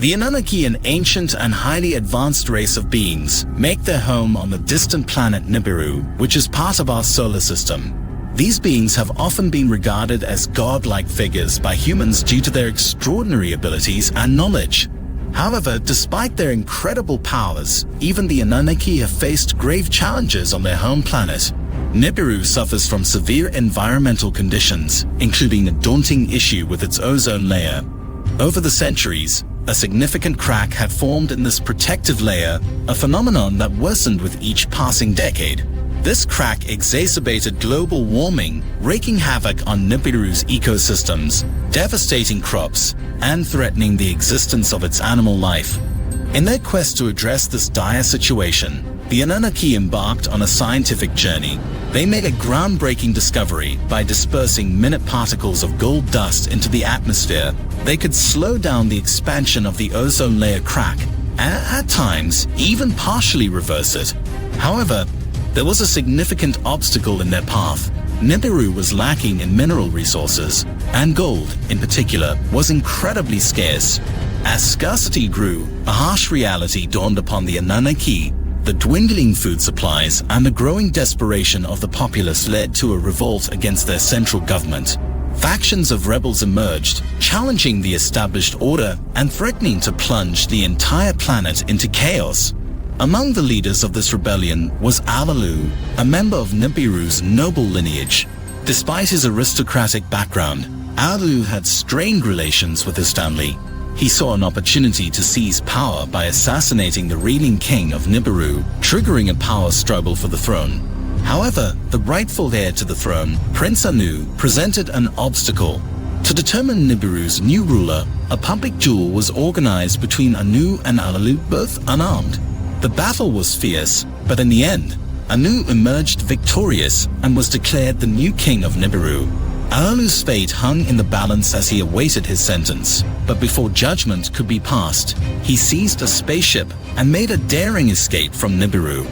The Annunaki, an ancient and highly advanced race of beings, make their home on the distant planet Nibiru, which is part of our solar system. These beings have often been regarded as godlike figures by humans due to their extraordinary abilities and knowledge. However, despite their incredible powers, even the Anunnaki have faced grave challenges on their home planet. Nibiru suffers from severe environmental conditions, including a daunting issue with its ozone layer. Over the centuries, a significant crack had formed in this protective layer, a phenomenon that worsened with each passing decade. This crack exacerbated global warming, wreaking havoc on Nibiru's ecosystems, devastating crops, and threatening the existence of its animal life. In their quest to address this dire situation, the Annunaki embarked on a scientific journey. They made a groundbreaking discovery. By dispersing minute particles of gold dust into the atmosphere, they could slow down the expansion of the ozone layer crack, and at times even partially reverse it. However, there was a significant obstacle in their path. Nibiru was lacking in mineral resources, and gold, in particular, was incredibly scarce. As scarcity grew, a harsh reality dawned upon the Annunaki. The dwindling food supplies and the growing desperation of the populace led to a revolt against their central government. Factions of rebels emerged, challenging the established order and threatening to plunge the entire planet into chaos. Among the leaders of this rebellion was Alalu, a member of Nibiru's noble lineage. Despite his aristocratic background, Alalu had strained relations with his family. He saw an opportunity to seize power by assassinating the reigning king of Nibiru, triggering a power struggle for the throne. However, the rightful heir to the throne, Prince Anu, presented an obstacle. To determine Nibiru's new ruler, a public duel was organized between Anu and Alalu, both unarmed. The battle was fierce, but in the end, Anu emerged victorious and was declared the new king of Nibiru. Alalu's fate hung in the balance as he awaited his sentence, but before judgment could be passed, he seized a spaceship and made a daring escape from Nibiru.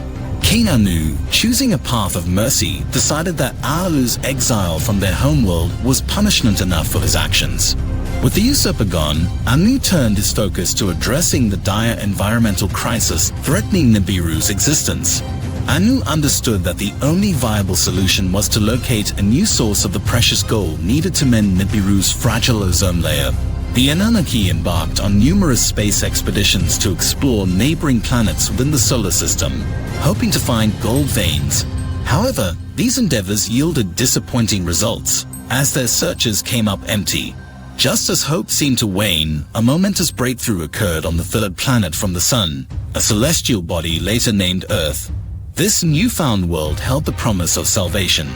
King Anu, choosing a path of mercy, decided that Alalu's exile from their homeworld was punishment enough for his actions. With the usurper gone, Anu turned his focus to addressing the dire environmental crisis threatening Nibiru's existence. Anu understood that the only viable solution was to locate a new source of the precious gold needed to mend Nibiru's fragile ozone layer. The Annunaki embarked on numerous space expeditions to explore neighboring planets within the solar system, hoping to find gold veins. However, these endeavors yielded disappointing results, as their searches came up empty. Just as hope seemed to wane, a momentous breakthrough occurred on the third planet from the Sun, a celestial body later named Earth. This newfound world held the promise of salvation.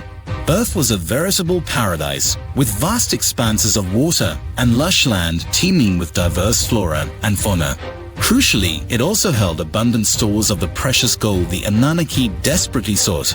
Earth was a veritable paradise, with vast expanses of water and lush land teeming with diverse flora and fauna. Crucially, it also held abundant stores of the precious gold the Annunaki desperately sought.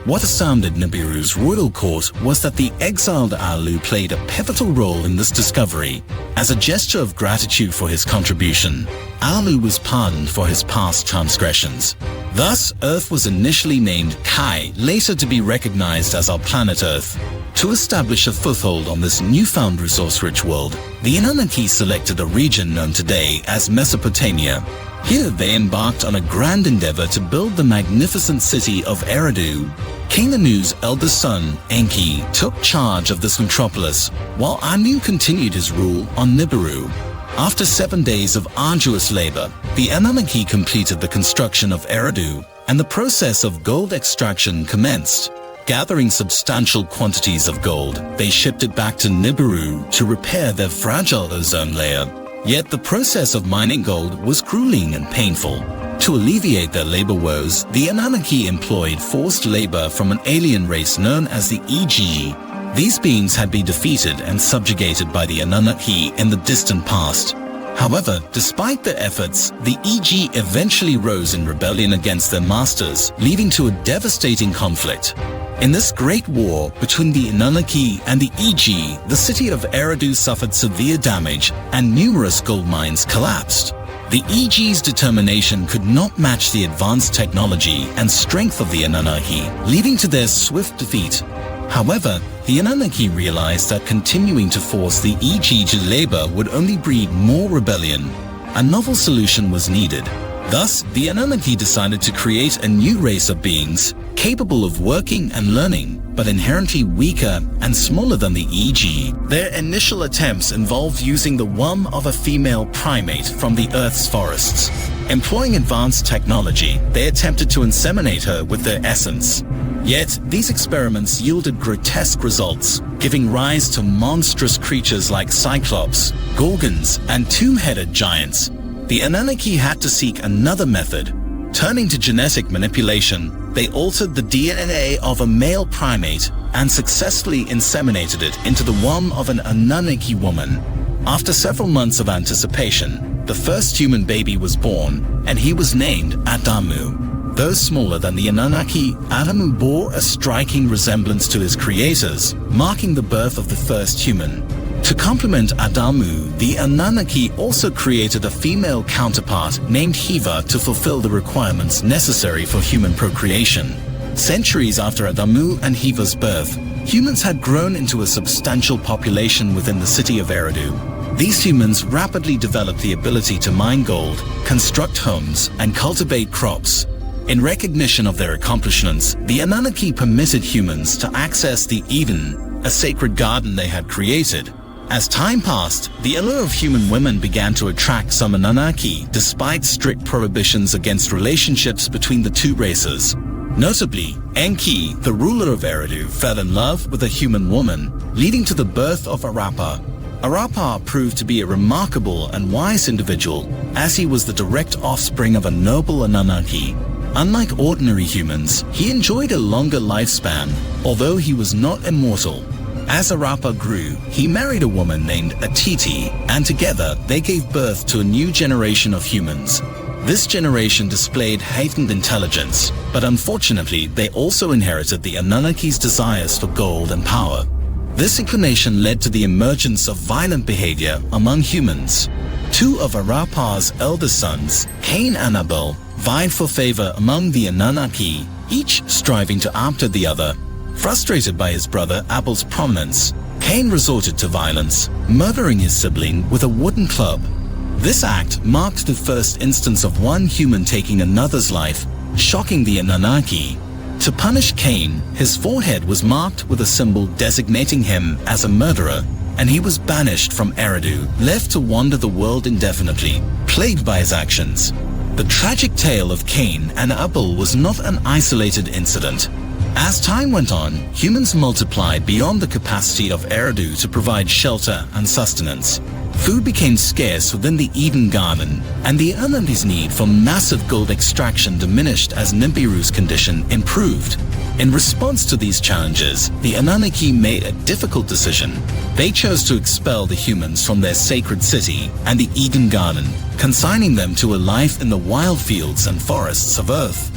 What astounded Nibiru's royal court was that the exiled Alalu played a pivotal role in this discovery. As a gesture of gratitude for his contribution, Alalu was pardoned for his past transgressions. Thus, Earth was initially named Kai, later to be recognized as our planet Earth. To establish a foothold on this newfound resource-rich world, the Annunaki selected a region known today as Mesopotamia. Here they embarked on a grand endeavor to build the magnificent city of Eridu. King Anu's eldest son, Enki, took charge of this metropolis, while Anu continued his rule on Nibiru. After 7 days of arduous labor, the Annunaki completed the construction of Eridu, and the process of gold extraction commenced. Gathering substantial quantities of gold, they shipped it back to Nibiru to repair their fragile ozone layer. Yet the process of mining gold was grueling and painful. To alleviate their labor woes, the Annunaki employed forced labor from an alien race known as the EG. These beings had been defeated and subjugated by the Annunaki in the distant past. However, despite their efforts, the EG eventually rose in rebellion against their masters, leading to a devastating conflict. In this great war between the Annunaki and the EG, the city of Eridu suffered severe damage and numerous gold mines collapsed. The EG's determination could not match the advanced technology and strength of the Annunaki, leading to their swift defeat. However, the Annunaki realized that continuing to force the EG to labor would only breed more rebellion. A novel solution was needed. Thus, the Annunaki decided to create a new race of beings capable of working and learning, but inherently weaker and smaller than the EG. Their initial attempts involved using the womb of a female primate from the Earth's forests. Employing advanced technology, they attempted to inseminate her with their essence. Yet, these experiments yielded grotesque results, giving rise to monstrous creatures like Cyclops, Gorgons, and two-headed giants. The Annunaki had to seek another method. Turning to genetic manipulation, they altered the DNA of a male primate and successfully inseminated it into the womb of an Annunaki woman. After several months of anticipation, the first human baby was born, and he was named Adamu. Though smaller than the Anunnaki, Adamu bore a striking resemblance to his creators, marking the birth of the first human. To complement Adamu, the Annunaki also created a female counterpart named Hiva to fulfill the requirements necessary for human procreation. Centuries after Adamu and Hiva's birth, humans had grown into a substantial population within the city of Eridu. These humans rapidly developed the ability to mine gold, construct homes, and cultivate crops. In recognition of their accomplishments, the Annunaki permitted humans to access the Eden, a sacred garden they had created. As time passed, the allure of human women began to attract some Anunnaki, despite strict prohibitions against relationships between the two races. Notably, Enki, the ruler of Eridu, fell in love with a human woman, leading to the birth of Arapa. Arapa proved to be a remarkable and wise individual, as he was the direct offspring of a noble Anunnaki. Unlike ordinary humans, he enjoyed a longer lifespan, although he was not immortal. As Arapa grew, he married a woman named Atiti, and together they gave birth to a new generation of humans. This generation displayed heightened intelligence, but unfortunately they also inherited the Anunnaki's desires for gold and power. This inclination led to the emergence of violent behavior among humans. Two of Arapa's eldest sons, Cain and Abel, vied for favor among the Annunaki, each striving to outdo the other. Frustrated by his brother Abel's prominence, Cain resorted to violence, murdering his sibling with a wooden club. This act marked the first instance of one human taking another's life, shocking the Anunnaki. To punish Cain, his forehead was marked with a symbol designating him as a murderer, and he was banished from Eridu, left to wander the world indefinitely, plagued by his actions. The tragic tale of Cain and Abel was not an isolated incident. As time went on, humans multiplied beyond the capacity of Eridu to provide shelter and sustenance. Food became scarce within the Eden Garden, and the Annunnaki's need for massive gold extraction diminished as Nibiru's condition improved. In response to these challenges, the Annunaki made a difficult decision. They chose to expel the humans from their sacred city and the Eden Garden, consigning them to a life in the wild fields and forests of Earth.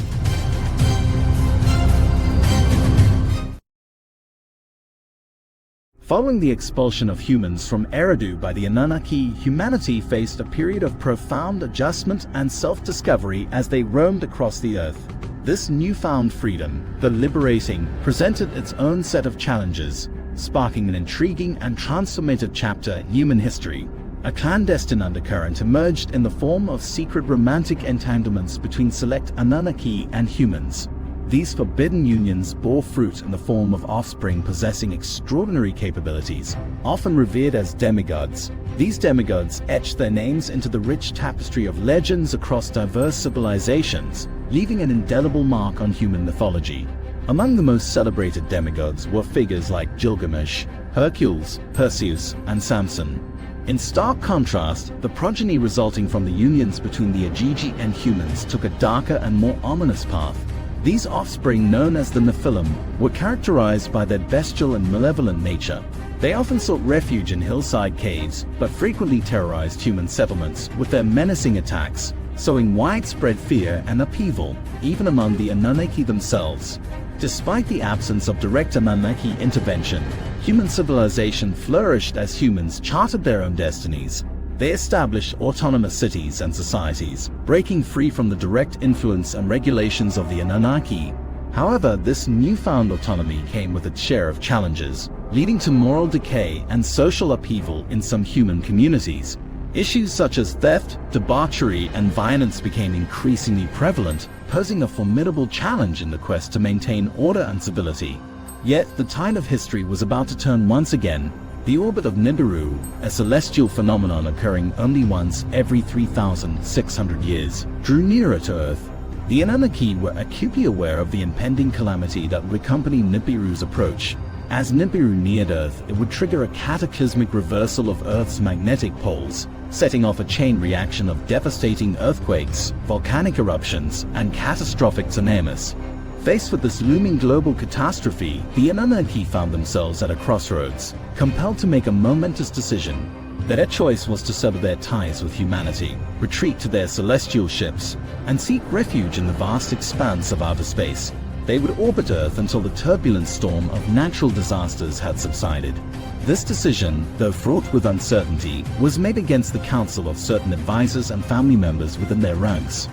Following the expulsion of humans from Eridu by the Anunnaki, humanity faced a period of profound adjustment and self-discovery as they roamed across the Earth. This newfound freedom, the liberating, presented its own set of challenges, sparking an intriguing and transformative chapter in human history. A clandestine undercurrent emerged in the form of secret romantic entanglements between select Anunnaki and humans. These forbidden unions bore fruit in the form of offspring possessing extraordinary capabilities, often revered as demigods. These demigods etched their names into the rich tapestry of legends across diverse civilizations, leaving an indelible mark on human mythology. Among the most celebrated demigods were figures like Gilgamesh, Hercules, Perseus, and Samson. In stark contrast, the progeny resulting from the unions between the Agigi and humans took a darker and more ominous path. These offspring, known as the Nephilim, were characterized by their bestial and malevolent nature. They often sought refuge in hillside caves, but frequently terrorized human settlements with their menacing attacks, sowing widespread fear and upheaval, even among the Anunnaki themselves. Despite the absence of direct Anunnaki intervention, human civilization flourished as humans charted their own destinies. They established autonomous cities and societies, breaking free from the direct influence and regulations of the Anunnaki. However, this newfound autonomy came with its share of challenges, leading to moral decay and social upheaval in some human communities. Issues such as theft, debauchery, and violence became increasingly prevalent, posing a formidable challenge in the quest to maintain order and civility. Yet, the tide of history was about to turn once again. The orbit of Nibiru, a celestial phenomenon occurring only once every 3,600 years, drew nearer to Earth. The Annunaki were acutely aware of the impending calamity that would accompany Nibiru's approach. As Nibiru neared Earth, it would trigger a cataclysmic reversal of Earth's magnetic poles, setting off a chain reaction of devastating earthquakes, volcanic eruptions, and catastrophic tsunamis. Faced with this looming global catastrophe, the Annunaki found themselves at a crossroads, compelled to make a momentous decision. Their choice was to sever their ties with humanity, retreat to their celestial ships, and seek refuge in the vast expanse of outer space. They would orbit Earth until the turbulent storm of natural disasters had subsided. This decision, though fraught with uncertainty, was made against the counsel of certain advisors and family members within their ranks.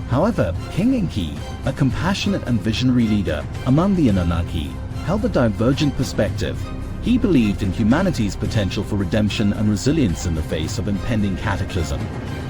However, King Enki, a compassionate and visionary leader among the Anunnaki, held a divergent perspective. He believed in humanity's potential for redemption and resilience in the face of impending cataclysm.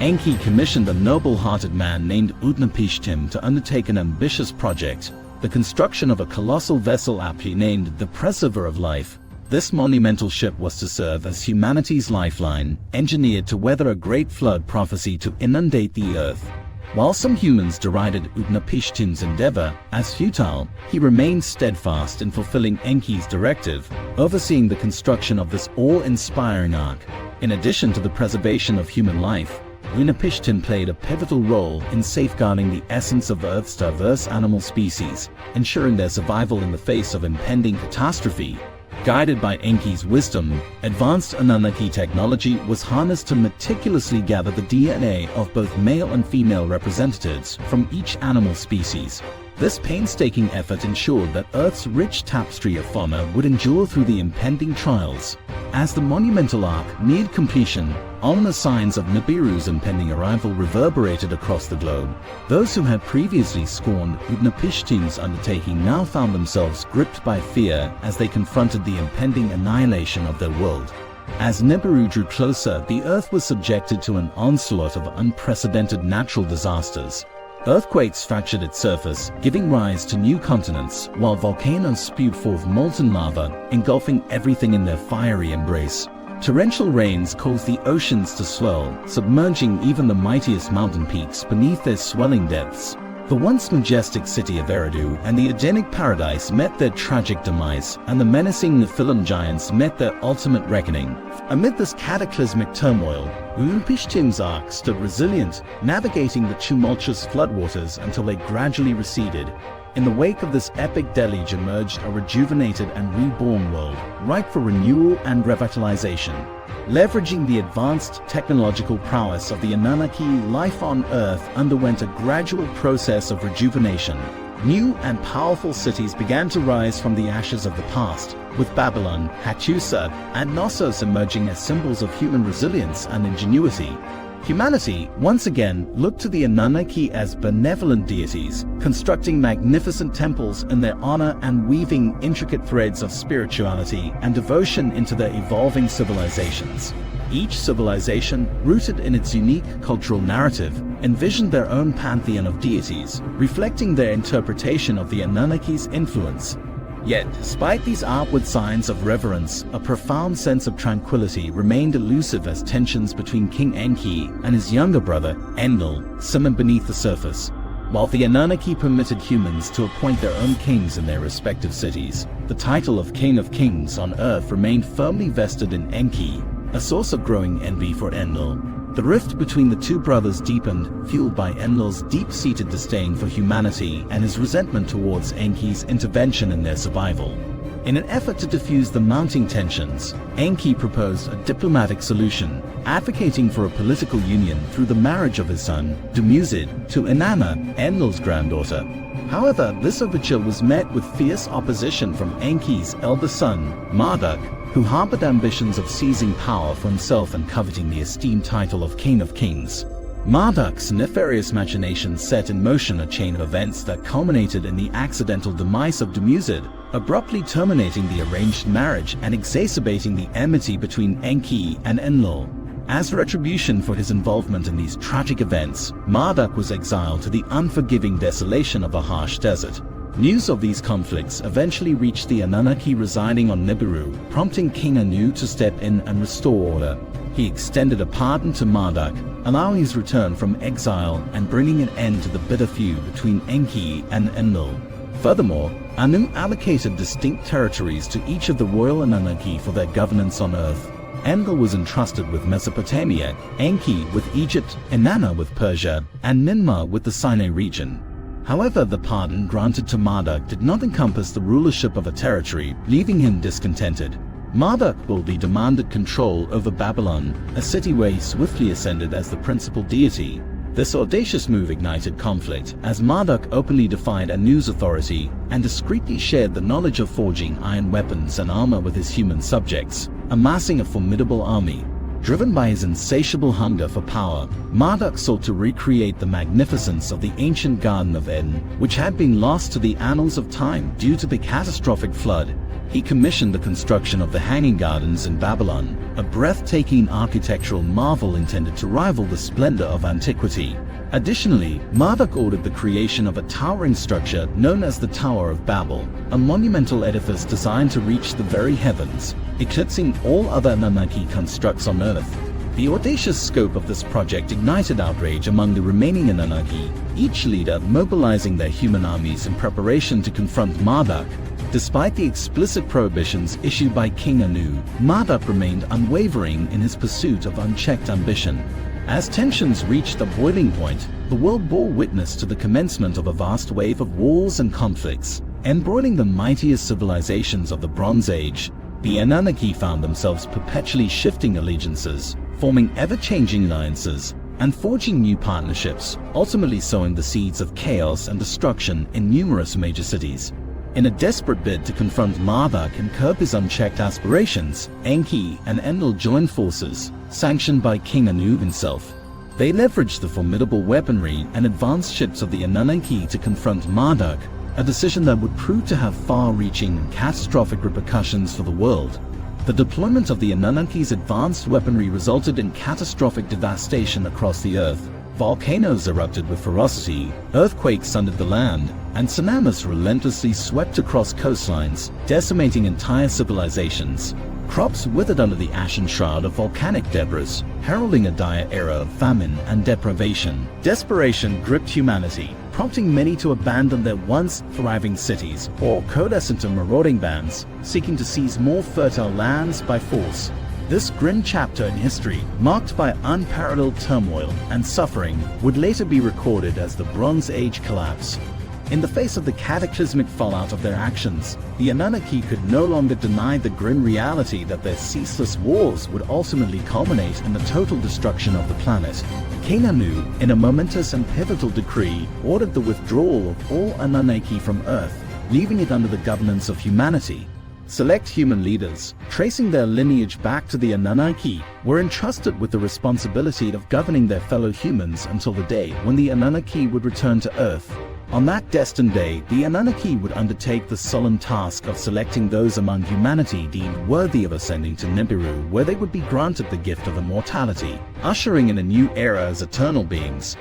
Enki commissioned a noble-hearted man named Utnapishtim to undertake an ambitious project, the construction of a colossal vessel aptly named the Preserver of Life. This monumental ship was to serve as humanity's lifeline, engineered to weather a great flood prophecy to inundate the Earth. While some humans derided Utnapishtim's endeavor as futile, he remained steadfast in fulfilling Enki's directive, overseeing the construction of this awe-inspiring ark. In addition to the preservation of human life, Utnapishtim played a pivotal role in safeguarding the essence of Earth's diverse animal species, ensuring their survival in the face of impending catastrophe. Guided by Enki's wisdom, advanced Annunaki technology was harnessed to meticulously gather the DNA of both male and female representatives from each animal species. This painstaking effort ensured that Earth's rich tapestry of fauna would endure through the impending trials. As the monumental ark neared completion, ominous signs of Nibiru's impending arrival reverberated across the globe. Those who had previously scorned Utnapishtim's undertaking now found themselves gripped by fear as they confronted the impending annihilation of their world. As Nibiru drew closer, the Earth was subjected to an onslaught of unprecedented natural disasters. Earthquakes fractured its surface, giving rise to new continents, while volcanoes spewed forth molten lava, engulfing everything in their fiery embrace. Torrential rains caused the oceans to swell, submerging even the mightiest mountain peaks beneath their swelling depths. The once majestic city of Eridu and the Edenic paradise met their tragic demise, and the menacing Nephilim giants met their ultimate reckoning. Amid this cataclysmic turmoil, Utnapishtim's ark stood resilient, navigating the tumultuous floodwaters until they gradually receded. In the wake of this epic deluge emerged a rejuvenated and reborn world, ripe for renewal and revitalization. Leveraging the advanced technological prowess of the Anunnaki, life on Earth underwent a gradual process of rejuvenation. New and powerful cities began to rise from the ashes of the past, with Babylon, Hattusat, and Knossos emerging as symbols of human resilience and ingenuity. Humanity, once again, looked to the Anunnaki as benevolent deities, constructing magnificent temples in their honor and weaving intricate threads of spirituality and devotion into their evolving civilizations. Each civilization, rooted in its unique cultural narrative, envisioned their own pantheon of deities, reflecting their interpretation of the Anunnaki's influence. Yet, despite these outward signs of reverence, a profound sense of tranquility remained elusive as tensions between King Enki and his younger brother, Enlil, simmered beneath the surface. While the Anunnaki permitted humans to appoint their own kings in their respective cities, the title of King of Kings on Earth remained firmly vested in Enki, a source of growing envy for Enlil. The rift between the two brothers deepened, fueled by Enlil's deep-seated disdain for humanity and his resentment towards Enki's intervention in their survival. In an effort to diffuse the mounting tensions, Enki proposed a diplomatic solution, advocating for a political union through the marriage of his son, Dumuzid, to Inanna, Enlil's granddaughter. However, this overture was met with fierce opposition from Enki's eldest son, Marduk, who harbored ambitions of seizing power for himself and coveting the esteemed title of King of Kings. Marduk's nefarious machinations set in motion a chain of events that culminated in the accidental demise of Dumuzid, abruptly terminating the arranged marriage and exacerbating the enmity between Enki and Enlil. As retribution for his involvement in these tragic events, Marduk was exiled to the unforgiving desolation of a harsh desert. News of these conflicts eventually reached the Annunaki residing on Nibiru, prompting King Anu to step in and restore order. He extended a pardon to Marduk, allowing his return from exile and bringing an end to the bitter feud between Enki and Enlil. Furthermore, Anu allocated distinct territories to each of the royal Anunnaki for their governance on Earth. Enlil was entrusted with Mesopotamia, Enki with Egypt, Inanna with Persia, and Ninmah with the Sinai region. However, the pardon granted to Marduk did not encompass the rulership of a territory, leaving him discontented. Marduk boldly demanded control over Babylon, a city where he swiftly ascended as the principal deity. This audacious move ignited conflict, as Marduk openly defied Anu's authority and discreetly shared the knowledge of forging iron weapons and armor with his human subjects, amassing a formidable army. Driven by his insatiable hunger for power, Marduk sought to recreate the magnificence of the ancient Garden of Eden, which had been lost to the annals of time due to the catastrophic flood. He commissioned the construction of the Hanging Gardens in Babylon, a breathtaking architectural marvel intended to rival the splendor of antiquity. Additionally, Marduk ordered the creation of a towering structure known as the Tower of Babel, a monumental edifice designed to reach the very heavens, eclipsing all other Anunnaki constructs on Earth. The audacious scope of this project ignited outrage among the remaining Anunnaki, each leader mobilizing their human armies in preparation to confront Marduk. Despite the explicit prohibitions issued by King Anu, Marduk remained unwavering in his pursuit of unchecked ambition. As tensions reached a boiling point, the world bore witness to the commencement of a vast wave of wars and conflicts, embroiling the mightiest civilizations of the Bronze Age. The Anunnaki found themselves perpetually shifting allegiances, forming ever-changing alliances, and forging new partnerships, ultimately sowing the seeds of chaos and destruction in numerous major cities. In a desperate bid to confront Marduk and curb his unchecked aspirations, Enki and Enlil joined forces, sanctioned by King Anu himself. They leveraged the formidable weaponry and advanced ships of the Anunnaki to confront Marduk, a decision that would prove to have far-reaching and catastrophic repercussions for the world. The deployment of the Anunnaki's advanced weaponry resulted in catastrophic devastation across the Earth. Volcanoes erupted with ferocity, earthquakes sundered the land, and tsunamis relentlessly swept across coastlines, decimating entire civilizations. Crops withered under the ashen shroud of volcanic debris, heralding a dire era of famine and deprivation. Desperation gripped humanity, prompting many to abandon their once thriving cities or coalesce into marauding bands, seeking to seize more fertile lands by force. This grim chapter in history, marked by unparalleled turmoil and suffering, would later be recorded as the Bronze Age collapse. In the face of the cataclysmic fallout of their actions, the Anunnaki could no longer deny the grim reality that their ceaseless wars would ultimately culminate in the total destruction of the planet. King Anu, in a momentous and pivotal decree, ordered the withdrawal of all Anunnaki from Earth, leaving it under the governance of humanity. Select human leaders, tracing their lineage back to the Anunnaki, were entrusted with the responsibility of governing their fellow humans until the day when the Anunnaki would return to Earth. On that destined day, the Anunnaki would undertake the solemn task of selecting those among humanity deemed worthy of ascending to Nibiru, where they would be granted the gift of immortality, ushering in a new era as eternal beings.